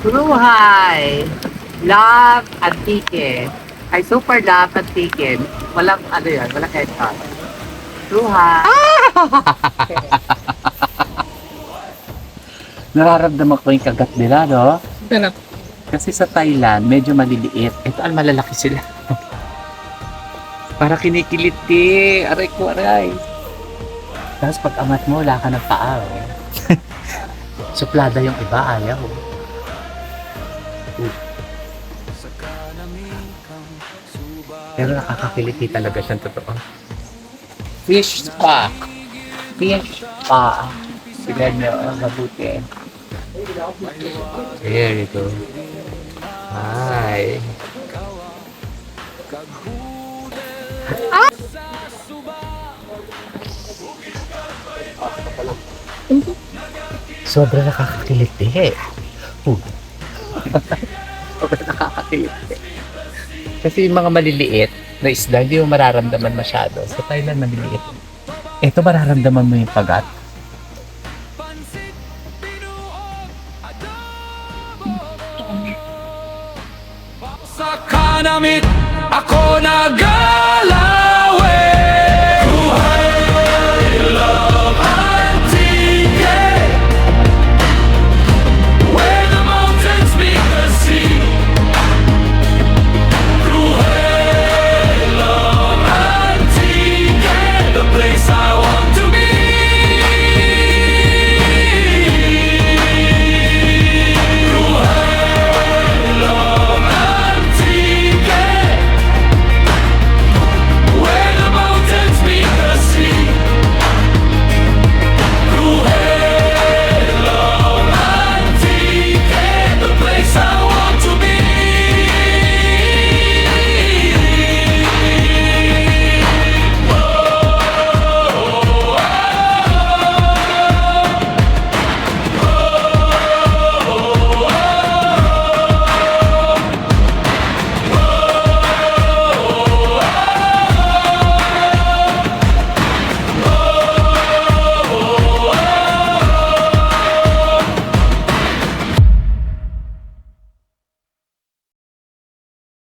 Cruhay! Love Antique. Ay, super love Antique. Walang ano yan, walang headshot. Cruhay! Nararamdaman ko yung kagat nila, no? Sarap. Kasi sa Thailand, medyo maliliit. Ito, malalaki sila. Para kinikiliti. Aray ko, aray. Tapos pag amat mo, wala ka ng paa. Oh. Suplada yung iba, ayaw. Pero nakakakiliti talaga siyang totoo. Fish spa. Fish spa. Sila niyo, mabuti. There you go. Hi. Sobrang nakakakiliti. Sobrang nakakakiliti. Kasi yung mga maliliit na isda, hindi mo mararamdaman masyado. Sa Thailand, maliliit. Ito, mararamdaman mo yung pagat. Sa kanamit ako nag